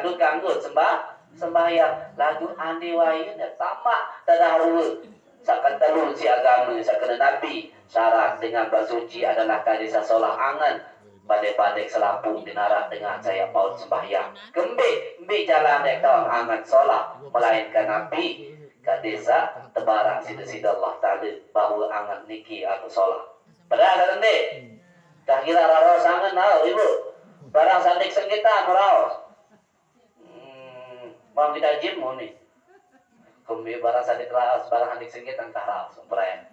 ngadu kanggo sembahyang lagu andi wayunya tamak tadaharu sakan telu si agama sakana nabi syarat dengan bersuci adalah kadisa solah angan badai-badai selapung dinarak dengan saya paut sembahyang kembe jalan dek tawang angan solah melainkan nabi kadisa tebarang sida Allah Ta'ala bahwa angan niki anu solah padahal nanti dah kira raros angan tau ibu barang sandik sengketa raros mau kita jim mau nih kembe barang sandik raros barang sandik sengketa raros sumperan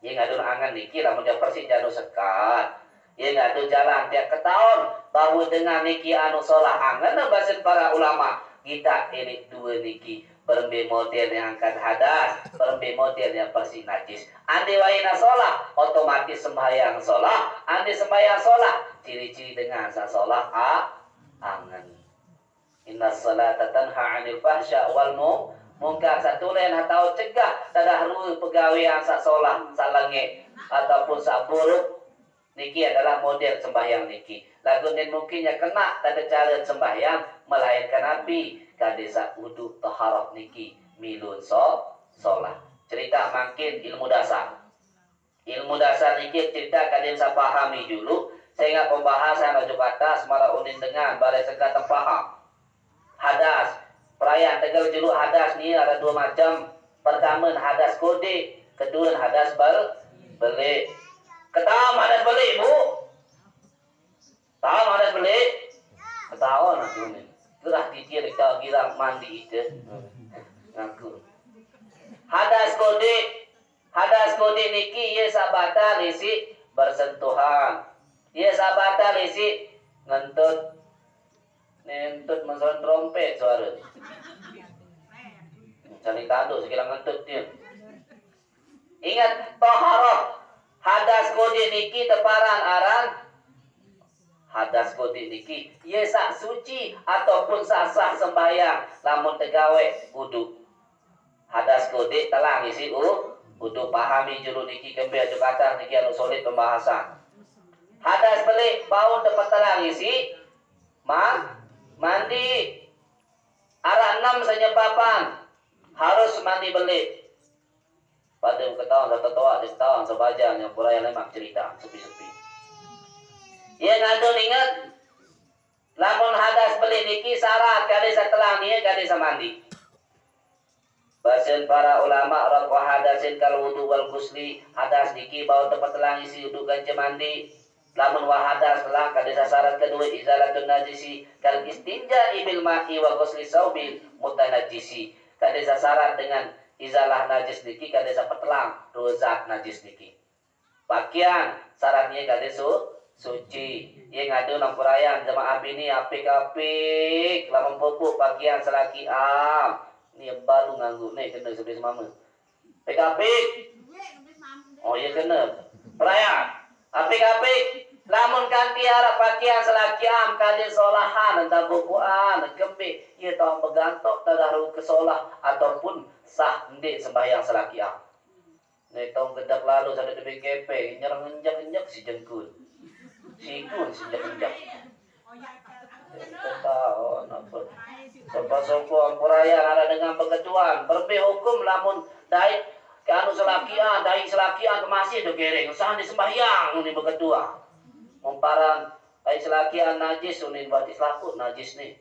ia ngadun angan niki lamun dia persik janu sekat ia ngadun jalan tiap ketahun bahwa dengan niki anu solah angan bahasan para ulama kita ini dua niki berembe model yang angkat hadas, berembe model yang bersih najis. Andi waina sholah, otomatis sembahyang sholah. Andi sembahyang sholah, ciri-ciri dengan sa sholah angan. Inna sholata tanha 'anil fahsya wal munkar satulen atau cegah tadahru pegawean sa sholah, sa lenge ataupun sa buruk. Niki adalah model sembahyang niki. Lagu nen mungkinnya kena tada cara sembahyang melainkan nabi kadesa wudu taharah niki milun sholah. Cerita makin ilmu dasar. Ilmu dasar niki cerita kadin sa pahami dulu sehingga pembahasan ojo atas mara unin dengan balai segala paham. Hadas, perayaan tegal julu hadas ni ada dua macam. Pertama hadas kode, kedua hadas beli. Ketahuan hadas beli bu. Tahu hadas beli? Ketahuan nanti unin. Gerah dia dekat girang mandi itu ngaku hadas kode niki ye sabata lisi bersentuhan ye sabata lisi ngentut menson trompet suara cari tanduk sekira ngentut dia ingat taharah hadas kode niki teparan aran hadas kode niki ye sak suci ataupun sah sembahyang lamun tegawe wudu hadas kode telang isi wudu pahami juru niki kembe aja kata niki anu solid pembahasan hadas beli bau dapat telang isi mandi arah 6 senyepapan harus mandi beli pada ketahuan satu toa di tahun sebajang yang pura yang lemak cerita sepi-sepi. Ia ngadun ingat lamun hadas beli niki syarat kali setelah ni kali samandi. Bahasan para ulama rafa hadasin kal wudu wal ghusli hadas niki bau tempat telang isi wudu kan mandi. Lamun wahadas telah kali syarat kedua izalatun najisi kal istinja bil ma'i wa ghusli saubil mutanajjisi. Kali syarat dengan izalah najis niki kali sapetelang rozat najis niki. Pakaian syaratnya kali suci yang ngadu nampurayan jemaah bini apik-apik lamun pupuk pakaian selaki ni baru nganggu nih kena sebelah semama apik-apik oh iya kena perayaan apik-apik lamun kanti harap pakaian selaki kali solahan entah bukuan kembe ia tahu begantok tadaru ke solah ataupun sah ndek sembahyang selaki nih tahun gedak lalu sampai tepi kepe nyerang-nyerang si jengkul sikun sejak-sejak ketahuan apa sopo ampuraya ada dengan pengecuan berbeda hukum lamun dai kanu selakian dai selakian ke masjid do gereng usaha disembahyang ini beketua memparan dai selakian najis unin batis laku najis nih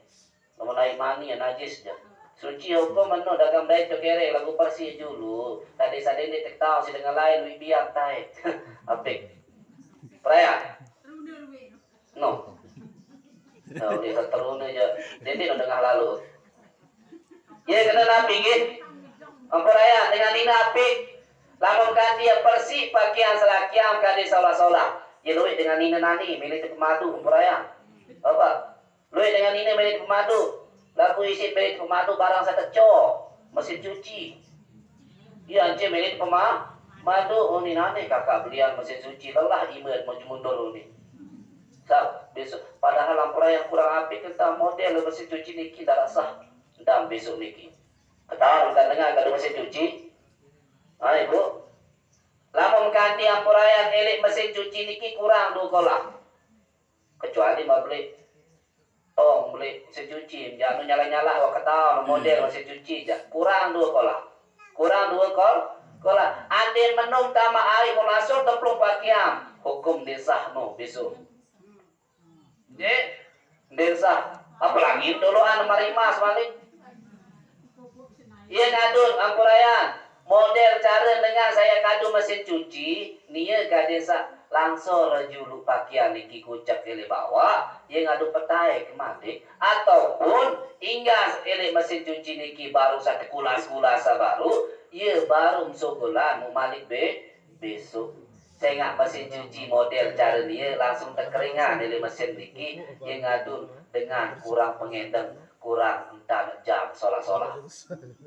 lamun naik mani ya najis ya suci hukum menu dagang baik do gereng lagu bersih dulu tadi sadene tek tahu si dengan lain wi biar tae apik peraya no, dia terus aja. Jadi tengah lalu. Ya kena nabi gih. Amperaya dengan ini nabi. Lamun kan dia bersih pakaian selakiam kadi solah-solah. Ya luwe dengan ini nani milik pemadu amperaya. Apa? Luwe dengan ini milik pemadu. Laku isi milik pemadu barang sateco. Mesin cuci. Iya anjir milik pemadu. Oh ni nani kakak belian mesin cuci. Lelah imet mau mundur ni. Besok padahal lampura yang kurang api kita model mesin cuci niki tidak sah dan besok niki ketahuan kan dengar kalau mesin cuci ibu lamun kanti lampura yang elik mesin cuci niki kurang 2 kolam kecuali mau beli tong beli mesin cuci jangan nyala-nyala wa ketahuan model mesin cuci kurang 2 kolah andin menung tama air langsung 24 jam hukum desah no besok desa apalagi duluan marimas balik iya ngadun ampurayan model cara dengan saya kadu mesin cuci nia ka desa langsung rejulu pakaian niki kucak ele bawa ia ngadu petai kemandi ataupun hingga ele mesin cuci niki baru satu kulas-kulas baru ia baru sebulan mau malik besok saya nggak mesin cuci model cara dia langsung terkeringan dari mesin niki yang ngadun dengan kurang pengendeng kurang entah jam solah-solah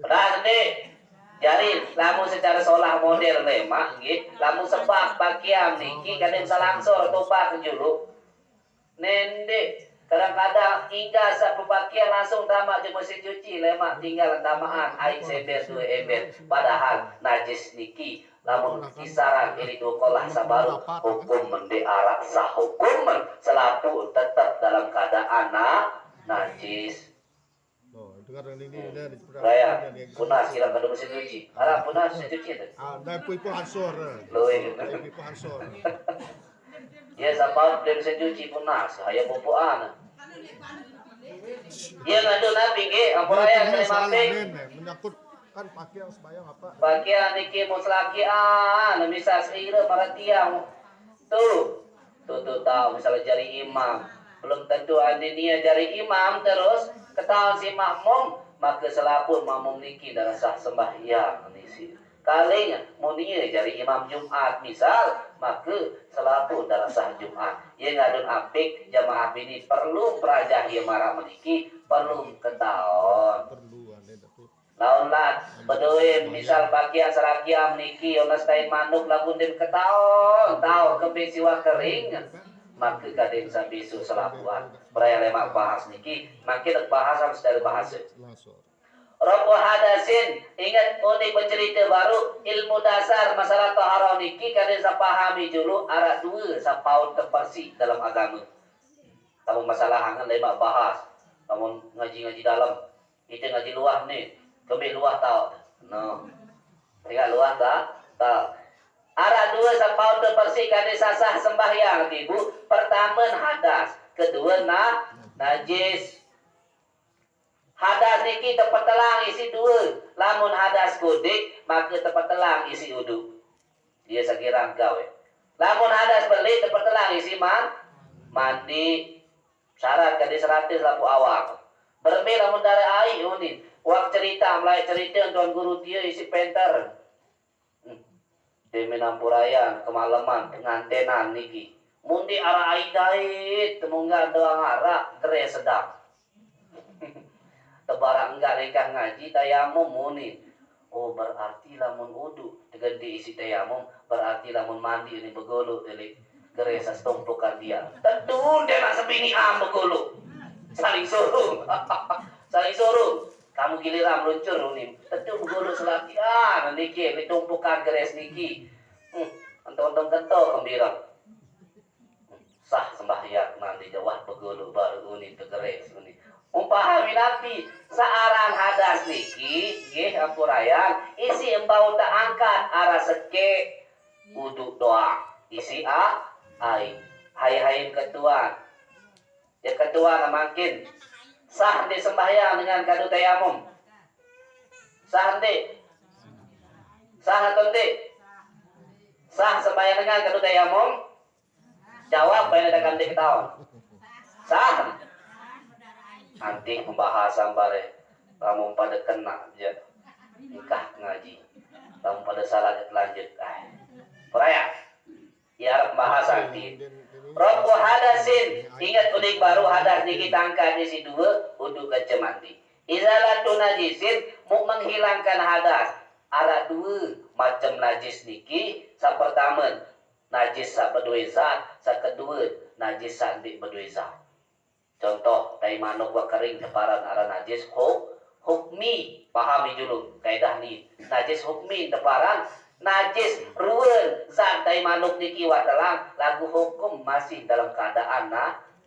padahal nih jadi lamun secara solah model lemak gitu lamun sebab pakaian niki kadang salangsor topak julu nende kadang-kadang hingga saat pemakaian langsung tamak di mesin cuci lemak tinggal tamaan air seber 2 ember padahal najis niki lamun kisaran ini 2 kolah sabaru hukum mende arak sah hukum selaku tetap dalam keadaan najis Raya, punas kira kada mesin cuci. Ara punas mesin cuci tu. Dai pui hansor. Loe. Pui hansor. Ya sampai dari mesin cuci punas, hayang popoan. Ya ngadu nabi ke, apa raya kena mamping. Menyangkut kan pakaian sembahyang apa? Pakaian niki muslaki misal seira maratiang. Tuh tahu misalnya jari imam. Belum tentu ada dia jari imam terus ketahuan si makmum maka selapun makmum niki darah sah sembahyang nisi kalinya munia jari imam Jumat misal maka selapun darah sah Jumat ia ngadun apik jamaah ini perlu perajah ia marah meniki perlu ketahuan laun lah bedoin misal bagian seragiam niki onas tain manuk lagun dem ketahuan tahu kebesiwa kering maka kadang sabisu selapuan peraya lemak bahas niki makin bahas harus dari bahas Rabu hadasin ingat unik bercerita baru ilmu dasar masalah taharah niki kadang saya pahami dulu arah 2 sapaut terpersi dalam agama kamu masalah hangan lemak bahas kamu ngaji-ngaji dalam itu ngaji luar nih kami luar tahu no tinggal luar tak arah 2 sapaut terpersi kadang sasah sembahyang ibu pertama hadas kedua najis hadas niki tepat telang isi 2 lamun hadas kodik maka tepat telang isi uduk dia sekirang gawe lamun hadas beli tepat telang isi mandi syarat kadi 100 lapu awak bermi lamun dari air unin wak cerita mulai cerita tuan guru dia isi penter demi nampurayan kemalaman pengantenan niki mundi arah aidait temungga doang arah gere sedang tebarang enggak rekan ngaji tayamum muni oh berarti lamun udu dengan diisi tayamum berarti lamun mandi ini begulu dari gere sastumpukan dia tentu dia nak sebini begulu saling suruh kamu giliran meluncur nih tentu begulu selatihan niki ditumpukan geres niki entong gembira sah sembahyang nanti jawah begulu baru uni tegeres uni umpahami nabi searang hadas niki nggih ampurayan isi embau tak angkat arah seke uduk doang isi hai ketuan ya ketuan makin sah di sembahyang dengan kadu tayamum sah atau sah sembahyang dengan kadu tayamum jawab bayar ada ganti ketahuan sah nanti pembahasan bare kamu pada kena aja nikah ngaji kamu pada salah lanjut peraya ya pembahasan di Rabu hadasin ingat udik baru hadas niki tangka di si 2 uduk kecemandi izalatu najisin mau menghilangkan hadas ada 2 macam najis niki sa pertama najis sa berdua zat sa kedua najis sa di berdua zat contoh tai manuk wa kering teparan ara najis hukmi pahami dulu kaidah ni najis hukmi teparan najis ruwen zat tai manuk niki wa dalam lagu hukum masih dalam keadaan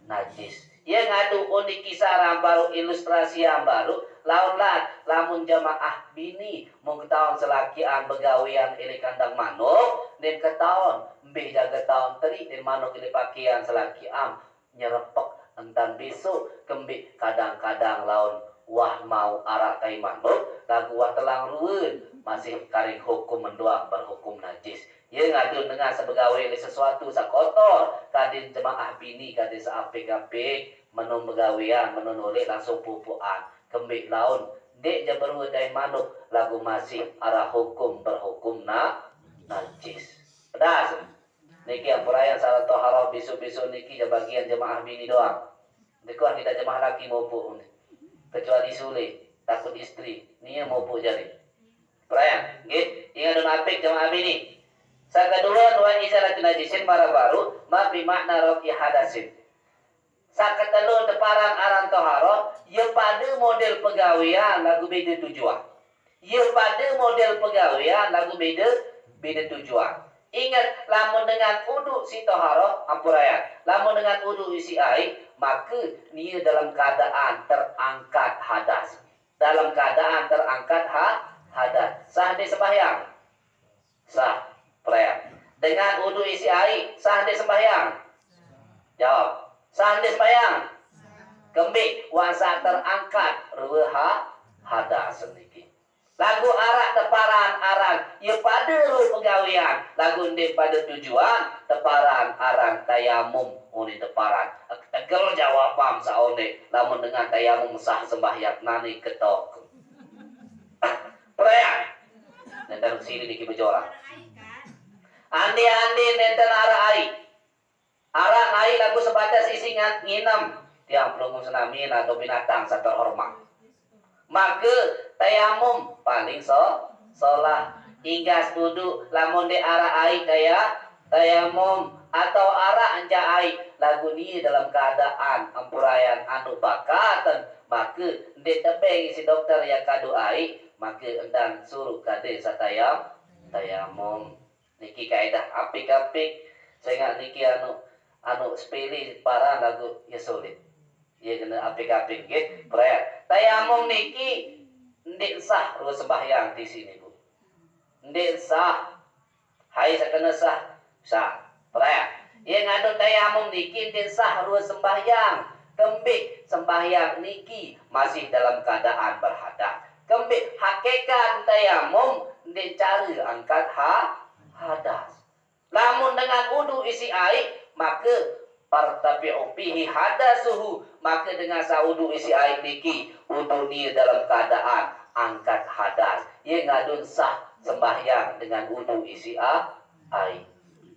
najis Ia ngadu unik kisah baru ilustrasi yang baru. Laulat lamun jamaah bini mau ketahuan selakian begawian ili kandang manuk. Dan ketahuan mbih jaga tahun teri dan manuk ili pakaian selakian nyerepek entan besok kembik kadang-kadang laun wah mau arah kai manuk lagu wah telang ruun masih karing hukum mendoak berhukum najis. Ia ngadu dengan sebegawe sesuatu sakotor kadin jemaah bini kadin seapik-apik menun begawian menun oleh langsung pupuan kembik laun dek je berudai manuk lagu masih arah hukum berhukum najis. Pedas. Niki yang perayaan salat toharoh bisu-bisu niki je bagian jemaah bini doang. Dekuah kita jemaah laki mopuk kecuali sule takut istri nia mopuk jadi. Perayaan, nggih. Ingat dan apik jemaah bini. Sakaduluan wa izalat najisin para baru ma bi makna rafi hadasin. Sakatelun deparan aran toharoh ye pada model pegawean lagu beda tujuan. Ye pada model pegawean lagu beda tujuan. Ingat, lamun dengan uduk si toharoh ampurayan. Lamun dengan uduk isi air, maka dia dalam keadaan terangkat hadas. Dalam keadaan terangkat hadas. Sah di sembahyang. Sah. Perayaan. Dengan uduk isi air, sah di sembahyang. Jawab. Sah di sembahyang. Kembik, wasa terangkat ruha hadas sedikit. Lagu arak teparan aran ia pada ruh pegawian lagu ndek pada tujuan teparan aran tayamum oni teparan tegel jawabam saone lamun dengan tayamum sah sembahyang nani ketok perayaan nenten sini diki bejora andi nenten arah ai lagu sebatas isi nginam tiang pelungun senamin atau binatang satu hormat maka tayamum paling solah inggas duduk lamun di arah air kaya tayamum atau arah anja air lagu ni dalam keadaan ampurayan anu bakatan maka di tebeng si dokter yang kadu air maka endan suruh kade tayamum niki kaidah apik-apik sehingga niki anu sepele para lagu ya sulit. Ya kena apik-apik nggih. Perayaan. Tayamum niki ndek sah ru sembahyang di sini, Bu. Ndek sah. Hai sakena sah. Sah. Perayaan. Ye ngadu tayamum niki ndek sah ru sembahyang. Kembik sembahyang niki masih dalam keadaan berhadas. Kembik hakikat tayamum ndek cari angkat hadas. Lamun dengan wudu isi air maka partabi'u fihi hadasuhu maka dengan saudu isi air niki wudu ni dalam keadaan angkat hadas ye ngadun sah sembahyang dengan wudu isi air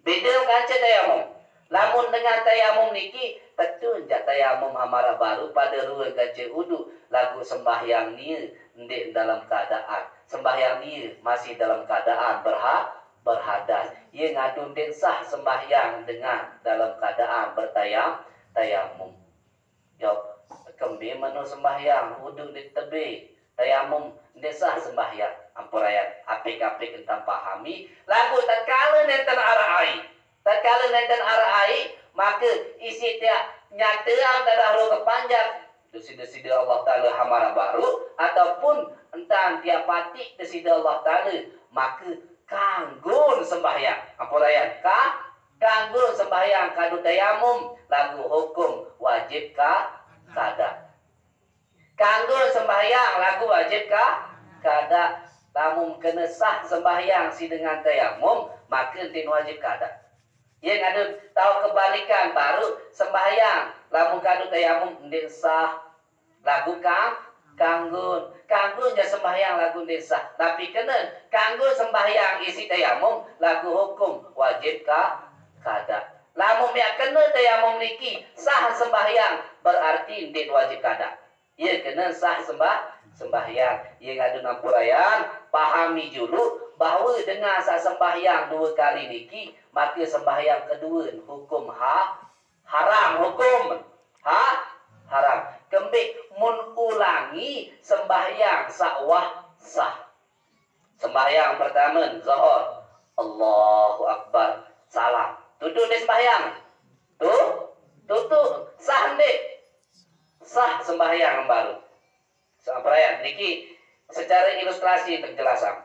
beda kaca tayamum lamun dengan tayamum niki tetun jak tayamum amara baru pada ruang kaca wudu lagu sembahyang ni ndek dalam keadaan sembahyang ni masih dalam keadaan berhadas ia ngadun den sah sembahyang dengan dalam keadaan tayamum. Jawab kembi menu sembahyang wudu di tebe tayamum den sah sembahyang ampurayan apik-apik entang pahami lagu tatkala nenten arah air maka isi tiak nyata dadah ro kepanjang desida Allah Ta'ala hamara baru ataupun entang tiap patik desida Allah Ta'ala maka kanggun sembahyang ampurayan kanggun sembahyang kadu tayamum lagu hukum wajib kada kanggun sembahyang lagu wajib kada lamun kena sah sembahyang si dengan tayamum maka tin wajib kada yang ada tahu kebalikan baru sembahyang lamun kadu tayamum ndek sah lagu kanggun ya sembahyang lagu desa tapi kena kanggun sembahyang isi tayamum lagu hukum wajib kada lamun ya kena tayamum niki sah sembahyang berarti ndik wajib kada ia kena sah sembahyang ia ngadu ngampurayan pahami dulu bahawa dengan sah sembahyang dua kali niki maka sembahyang kedua hukum haram haram kembik mun ulangi sembahyang sawah sah. Sembahyang pertama zuhur Allahu Akbar salam. Tutup di sembahyang. Tutup sah ndek. sah sembahyang baru. Perayaan niki secara ilustrasi penjelasan.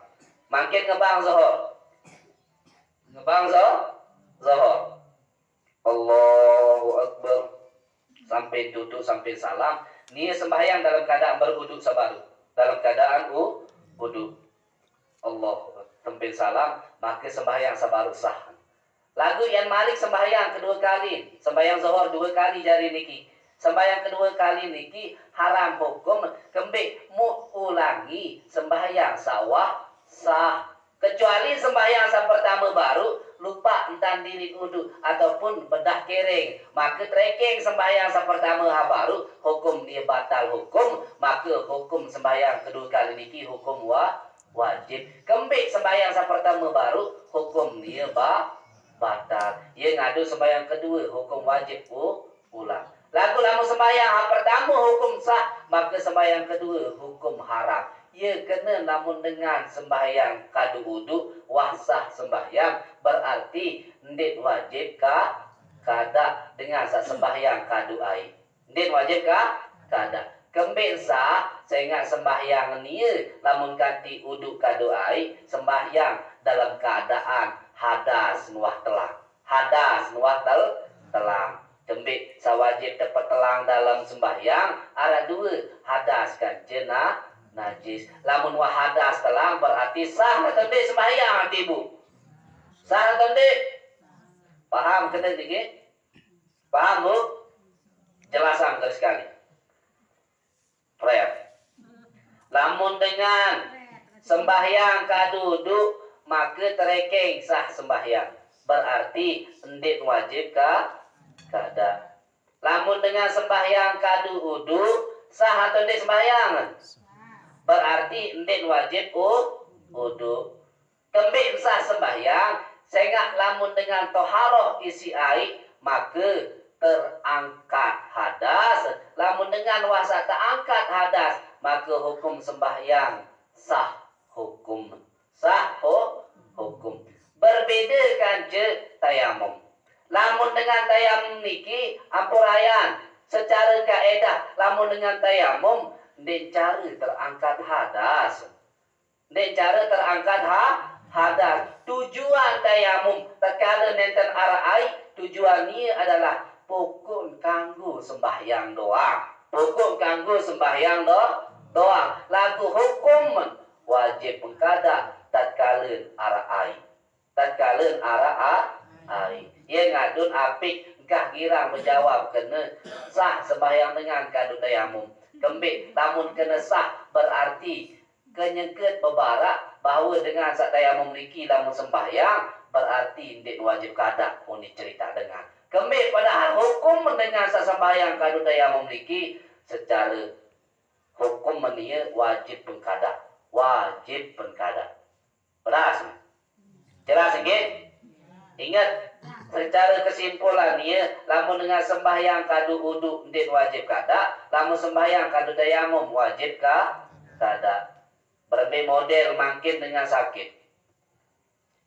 Makin ngebang zuhur. Ngebang zuhur. Allahu Akbar. Sampai duduk sampai salam. Ni sembahyang dalam keadaan beruduk sabaru. Dalam keadaan uduk. Allah sampai salam maka sembahyang sabaru sah. Lagu yang Malik sembahyang kedua kali. Sembahyang zuhur 2 kali jari niki. Sembahyang kedua kali niki haram hukum kembik ulangi sembahyang sawah sah. Kecuali sembahyang sa pertama baru lupa entan diri uduk ataupun bedah kering, maka trekking sembahyang sa pertama baru hukum dia batal hukum, maka hukum sembahyang kedua kali niki hukum wajib. Kembik sembahyang sa pertama baru hukum dia batal. Ia ngadu sembahyang kedua hukum wajib ulang. Lagu lama sembahyang pertama hukum sah, maka sembahyang kedua hukum haram. Ia kena namun dengan sembahyang kadu uduk wahsah sembahyang berarti ndik wajib kada dengan sembahyang kadu ai. Ndik wajib kada. Kembik sah sehingga sembahyang ni lamun kanti uduk kadu ai sembahyang dalam keadaan hadas nuah telang. Hadas nuah telang. Kembik sawajib dapat telang dalam sembahyang ada 2 hadas kan jenah najis. Lamun wah hadas telang berarti sah atau tidak sembahyang ibu? Sah atau tidak? Paham kena dikit? Paham bu? Jelasan terus sekali. Prayer. Lamun dengan sembahyang kaduduk maka terekeng sah sembahyang. Berarti ndik wajib kada. Lamun dengan sembahyang kadu uduk sah atau ndik sembahyang? Berarti ndik wajib uduk. Kembik sah sembahyang sehingga lamun dengan toharoh isi air maka terangkat hadas. Lamun dengan wasa terangkat hadas maka hukum sembahyang sah hukum. Sah hukum. Berbeda kan je tayamum. Lamun dengan tayamum niki ampurayan secara kaedah lamun dengan tayamum ndek cara terangkat hadas. Ndek cara terangkat hadas. Tujuan tayamum tatkala nenten arai tujuan ni adalah pokok kanggo sembahyang doang. Pokok kanggo sembahyang doang. Lagu hukum wajib pengkada tatkala arai. Tatkala arai. Ia ngadun apik kah girang menjawab kena sah sembahyang dengan kadu tayamum. Kembik lamun kena sah berarti kenyengket bebarak bahawa dengan sak tayamum niki lamun sembahyang berarti ndik wajib kada uni cerita dengan. Kembik padahal hukum dengan sak sembahyang kadu tayamum niki secara hukum menia wajib pengkada. Wajib pengkada. Beras? Jelas sikit? Ingat secara kesimpulan ni lamun dengan sembahyang kadu uduk ndik wajib kada, lamun sembahyang kadu tayamum wajib kada. Berbeda model makin dengan sakit.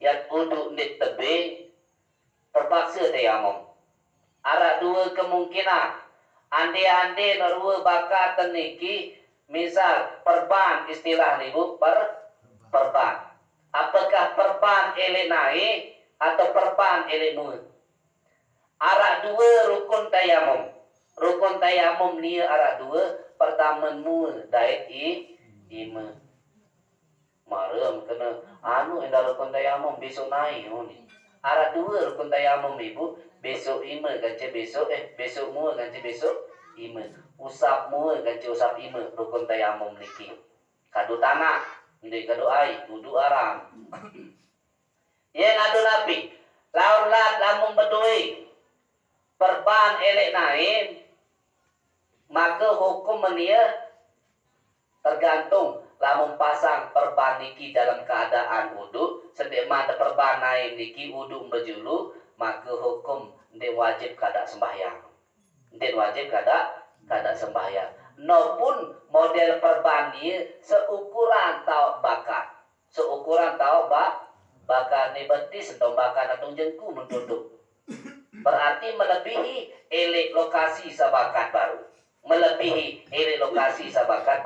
Yang uduk ndik tebe terpaksa tayamum. Ada 2 kemungkinan. Ande-ande narua bakat teniki misal perban istilah ni bu perban. Apakah perban elek naik atau perban elek mu? Arak 2 rukun tayamum. Rukun tayamum ni arak 2. Pertama mu daik ima. Maram kena anu indah rukun tayamum besok naik ni. Arak 2 rukun tayamum ibu besok ima ganti besok besok mu ganti besok ima. Usap mu ganti usap ima rukun tayamum niki. Kadu tanah, ndek kadu ai, wudu aram. Yang adu napi laun lat lamun bedui perban elek naik maka hukum menia tergantung lamun pasang perban niki dalam keadaan wudu sedek mata perban naik niki wudu berjulu maka hukum ndek wajib kada sembahyang. Ndek wajib kada sembahyang. No pun model perban ni seukuran tau bakat. Seukuran tau bakat ni betis atau bakat atau jengku mentunduk. Berarti melebihi elek lokasi sebakat baru. melebihi ere lokasi sabakat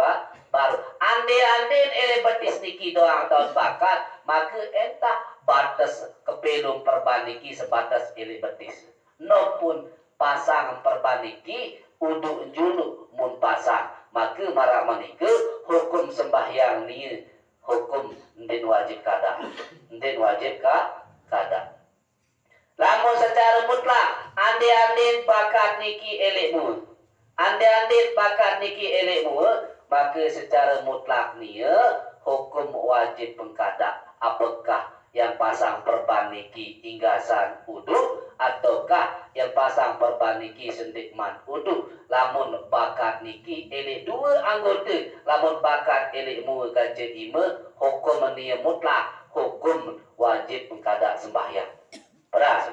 baru. Ande-anden ere betis niki doang tahun bakat, maka entah batas kepelum perbaniki sebatas ere betis. No pun pasang perbaniki uduk julu mun pasang, maka marak manika hukum sembahyang ni hukum ndin wajib kada. Ndin wajib kada. Lamun secara mutlak ande-anden bakat niki elekmu. Ande-anden bakat niki elekmu, maka secara mutlak nia hukum wajib pengkada. Apakah yang pasang perban niki inggasan uduk ataukah yang pasang perban niki sendikman uduk? Lamun bakat niki elek dua anggota, lamun bakat elekmu kajen ima, hukum nia mutlak, hukum wajib pengkada sembahyang. Beras.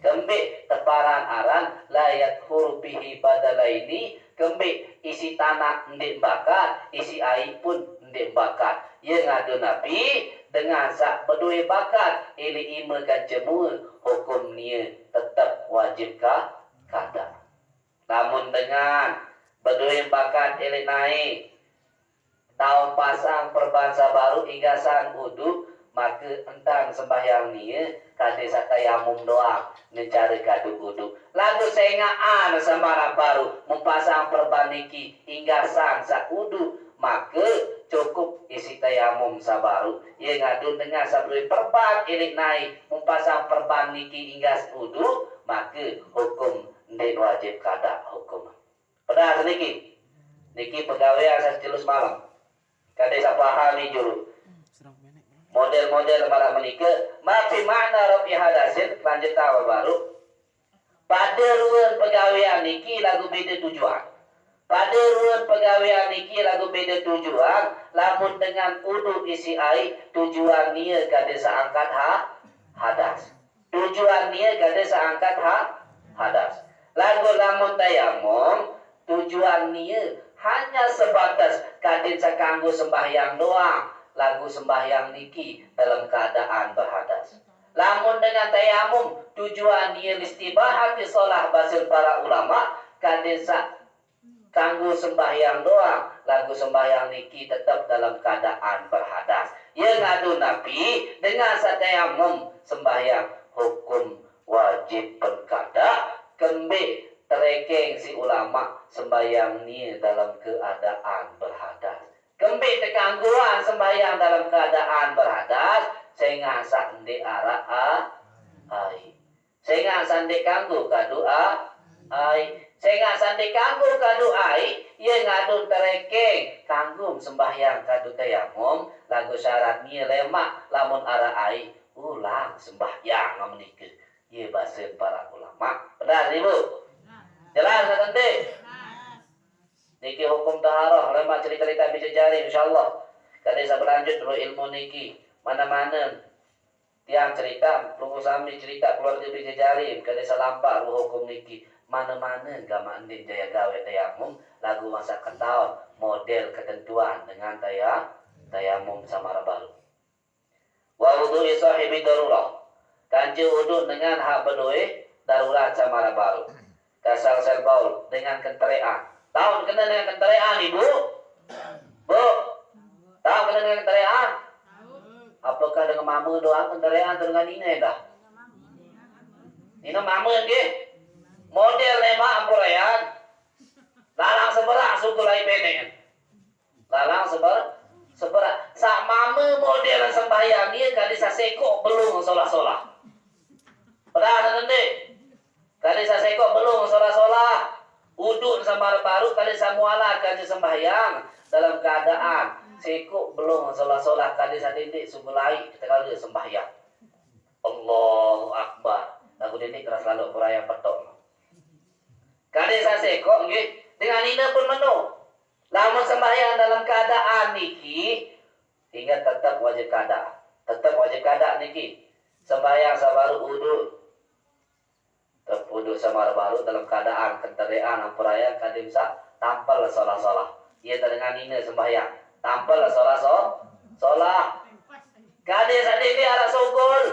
Kembik teparan aran layat hurupihi badalaini, kembik isi tanah ndik bakat, isi air pun ndik bakat. Ia ngadu Nabi dengan sak berdua bakat ili ima kan jemur, hukum nia tetap wajib kada. Namun dengan berdua bakat ili naik tahun pasang perbangsa baru inggasan uduk, maka entang sembahyang ni kade satayamum doang mencari kadu uduk. Lagu sengaan samara baru mempasang perbaniki inggasan sa uduk, maka cukup isi tayamum sabaru. Ia ngadu dengan sabri perban ilik naik mempasang perbaniki inggas uduk, maka hukum ndek wajib kada hukum. Pedas niki. Niki pegawai asas jelus malam. Kade sapahami juru. Model-model malah menikah mafi makna rapi hadasin lanjut tawa baru pada ruang pegawaian niki lagu beda tujuan. Pada ruang pegawaian niki lagu beda tujuan, lamun dengan uduk isi air tujuan nia kada seangkat hadas. Tujuan nia kada seangkat hadas. Lagu lamun tayamum tujuan nia hanya sebatas kada sakanggo sembahyang doang. Lagu sembahyang niki dalam keadaan berhadas. Lamun dengan tayamum tujuan dia istibahat di solah basil para ulama kadesa kanggo sembahyang doang. Lagu sembahyang niki tetap dalam keadaan berhadas. Ia ngadu Nabi dengan satayamum sembahyang hukum wajib perkada kembe terekeng si ulama sembahyang ni dalam keadaan berhadas. Kembali tekangguan sembahyang dalam keadaan berhadas, sehingga sandi arah ai. Sehingga sandi kanggu kadu ai. Sehingga sandi kanggu kadu ai, ia ngadu terekeng kanggum sembahyang kadu tayamum, lagu syarat ni lemak lamun arah ai, ulang sembahyang menikah. Ia bahasa para ulama. Benar ibu? Jelas nanti? Niki hukum taharah, lemah cerita-cerita bisa jari insyaAllah. Kada bisa berlanjut dulu ilmu niki. Mana-mana tiang cerita, perlu sami cerita keluarga bisa jari. Kada bisa lampak dulu hukum niki. Mana-mana gama andin jaya gawe tayamum. Lagu masa ketahun, model ketentuan dengan tayamum samara baru. Wa wudu'i sahibi darulah. Kanji wudu dengan hak berdua darurat samara baru. Kasal sel baul dengan kenterean. Tahu kena dengan kenterean ibu? Bu? Tahu kena dengan kenterean? Apakah dengan mama doang kenterean atau dengan Nina dah? Nina mama ke? Model lema ampurayan. Lalang seberak suku lai penen. Lalang seberak. Sak mama model sembahyang dia kali sa sekok belum solah-solah. Pernah nanti? Kali sa sekok belum solah-solah. Uduk sama baru kali samuala kali sembahyang dalam keadaan sekuk belum solat kali sadindik subulai kita kali sembahyang. Allahu Akbar. Lagu ini keras lalu perayaan petok. Kali sa sekuk nggih dengan ini pun menu. Lamun sembahyang dalam keadaan niki ingat tetap wajib kada. Tetap wajib kada niki. Sembahyang sabaru uduk terpuduk sama baru dalam keadaan kenterean ampuraya kadim sa tampal solah-solah. Ia dengan ini sembahyang tampal solah. Kade sadiki arah sugul.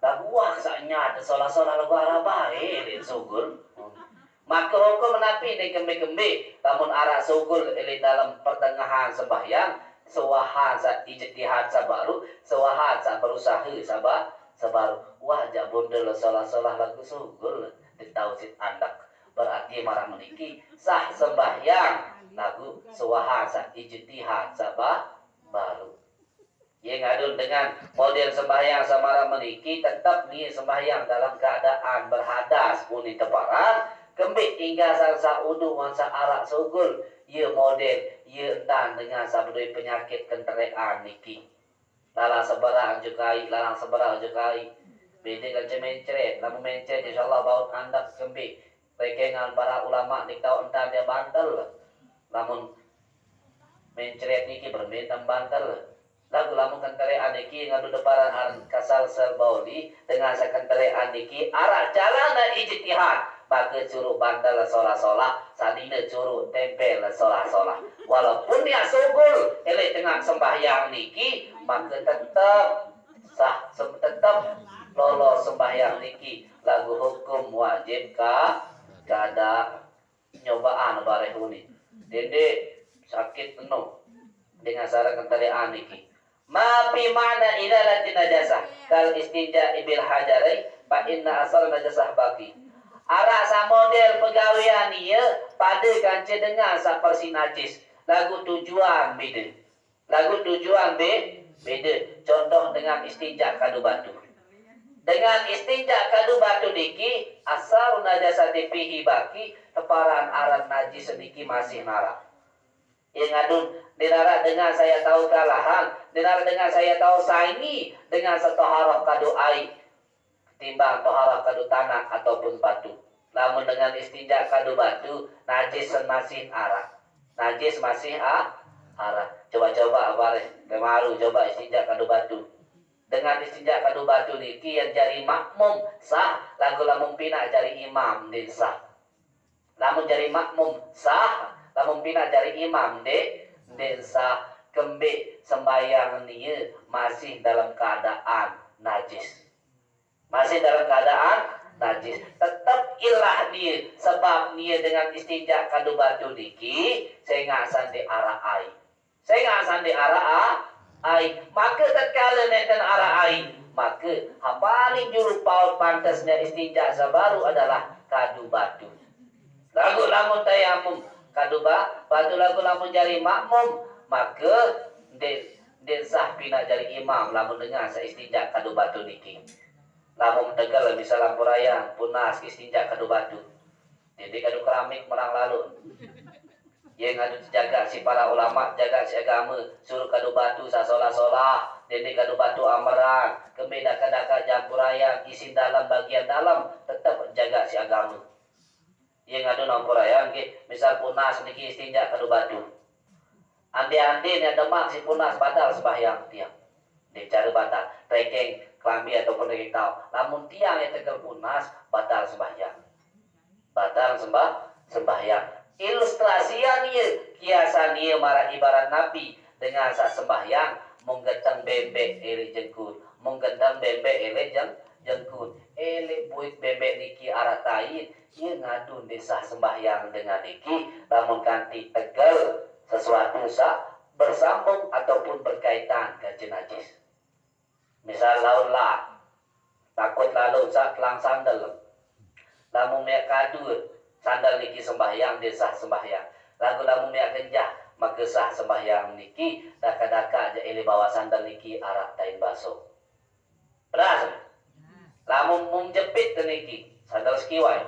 Lagu wah saknya ada solah-solah lagu arah bae di sugul. Maka hukum menapi di kembe-kembe lamun arak sugul ili dalam pertengahan sembahyang sewahan sa ijtihad sabaru sewahan sa berusaha sabaru wajah bondel salah-salah lagu sugul di tauhid andak berarti marah meniki sah sembahyang lagu sewahan sa ijtihad baru. Yang ngadun dengan model sembahyang samara meniki tetap nih sembahyang dalam keadaan berhadas puni teparan kembik hingga sarsa udu wansa arak sugul ia model ia entan dengan sabdoi penyakit kenterean niki lalang seberang jukai beda kan cemencret lamun mencret insyaallah baut andak kembik rekengan para ulama dikau entan dia bantal lamun mencret niki bermintam bantal lagu lamun kenterean niki ngadu deparan aran kasal serbauli dengan sakenterean niki arak jalana ijtihad maka curug bantal solah-solah sadina curug tempel solah-solah walaupun dia sugul elek tengah sembahyang niki maka tetap sah tetap lolos sembahyang niki lagu hukum wajib kada nyobaan barehuni dende sakit penuh dengan syarat kenterean niki ma fi ma'na idalati najasah kal istinja bil hajarai fa inna asal najasah baqi ara sa model pegawean ieu pada kanca dengan sa persi najis lagu tujuan beda contoh dengan istinja kadu batu dengan istinja kadu batu niki asal najasati fihi baqi teparan aran najis niki masih nara yang ngadun dinara dengan saya tahu kalahan dinara dengan saya tahu saingi dengan setoharah kadu air timbang toharah kadu tanah ataupun batu lamun dengan istinja kadu batu najis masih arah coba abare kemaru coba istinja kadu batu dengan istinja kadu batu niki yang jari makmum sah lagu lamun pina jari imam din sah lamun jari makmum sah lamun pina jari imam den sah kembe sembayang nieu masih dalam keadaan najis tetap ilah dia sebab dia dengan istinja kadu batu niki saya ngasan di arah ai maka tatkala nenten arah ai maka paling juru paut pantasnya istinja sabaru adalah kadu batu lagu lamun tayamum kadu batu lagu lamun jari makmum maka den sah pina jari imam lamun dengan sa istinja kadu batu niki lamun tegal misal lampuraya punas istinja kadu batu jadi kadu keramik merang lalu yang ngadu jaga si para ulama jaga si agama suruh kadu batu sa solah dende kadu batu amaran kembe daka jampuraya isi dalam bagian dalam tetap jaga si agama yang ngadu nampuraya misal punas niki istinja kadu batu ande-ande nya demak si punas batal sembahyang tiang dicari batal rekeng kelambi ataupun rekeng tau lamun tiang yang tegal punas batal sembahyang ilustrasian ieu kiasan ieu mara ibarat nabi dengan sa sembahyang munggetang bebek ele jengkut munggetang bebek ele jengkut ele buit bebek niki aratain ieu ngadun desa sembahyang dengan niki lamun kanti tegal sesuatu sa bersambung ataupun berkaitan ke najis misal laun lah takut lalu sa kelang sandal lamun mea kadu sandal niki sembahyang desah sembahyang lagu lamun mea genjah maka sah sembahyang niki daka-daka aja ele bawa sandal niki arak tain baso beras lamun mung jepit niki sandal skiwai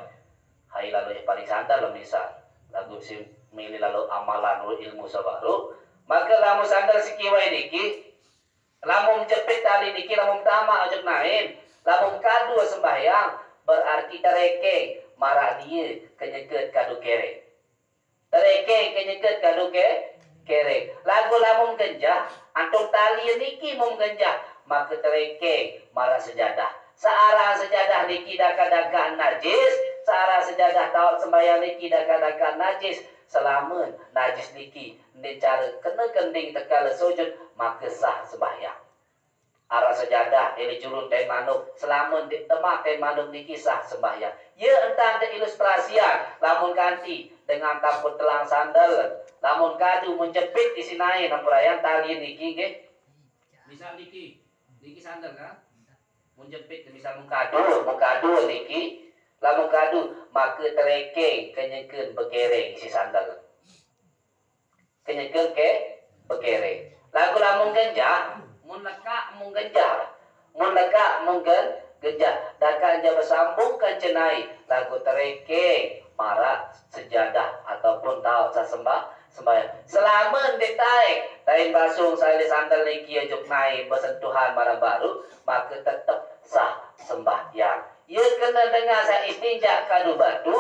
hai lalu paling sandal lo misal lagu si milih lalu amalan ilmu sabaru maka lamun sandal skiwai niki lamun jepit tali niki lamun tama ajak naim lamun kadu sembahyang berarti tereke marah dia kenyeget kadu kere tereke kenyeget kadu kere lagu lamun genjah antum tali niki mum genjah maka tereke marah sejadah searah sejadah niki daka-daka najis searah sejadah taut sembahyang niki daka-daka najis selamun najis niki dengan cara kena kending tekala sujud maka sah sembahyang arah sejadah ini julun ten manuk selamun di temak ten manuk ni kisah sembahyang ya entah ada ilustrasian lamun ganti dengan tamput telang sandal lamun kadu menjepit isi naik nampurayan tali niki nggih misal niki sandal kan menjepit misal mengkadu niki lamun kadu maka terekeng kenyekeun bekereng isi sandal kenyekeun ke bekereng lagu lamun genjah mun leka mun genjah mun leka mun genjah daka anja bersambung kan cenai lagu terekeng marah sejadah ataupun tahu sembahyang selama detai tain basung sali sandal niki ajuk naik bersentuhan marah baru maka tetap sah sembahyang ia kena dengar saya istinja kadu batu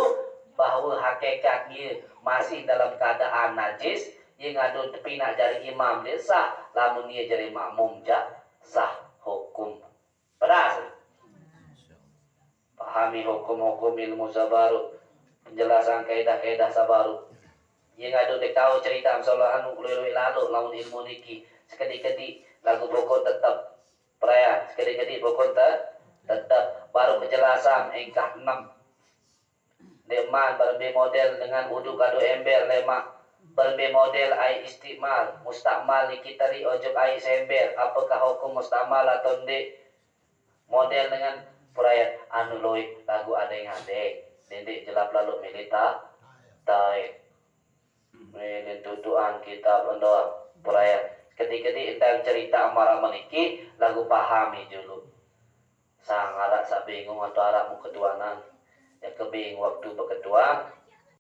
bahwa hakikatnya masih dalam keadaan najis ia ngadu tepi nak jari imam dia sah lamun dia jari makmum sah hukum pedas pahami hukum-hukum ilmu sabaru penjelasan kaidah-kaidah sabaru ia ngadu dek tahu cerita masalah anu lelui lalu lamun ilmu niki sekedi-kedi lagu pokok tetap perayaan sekedi-kedi pokok tetap baru penjelasan engkah 6 leman berbe model dengan uduk kado ember lemak berbe model ai istimal mustakmal nikitari ojok ai sember apakah hukum mustakmal atau ndik model dengan perayaan anu loik lagu adeng-adeng dendik jelap lalu milita tai milin tutuan kita pendoa perayaan ketika entah cerita amarah meniki lagu pahami dulu sang arak sak bingung atau arak mu ketuanan ya kebing waktu berketuan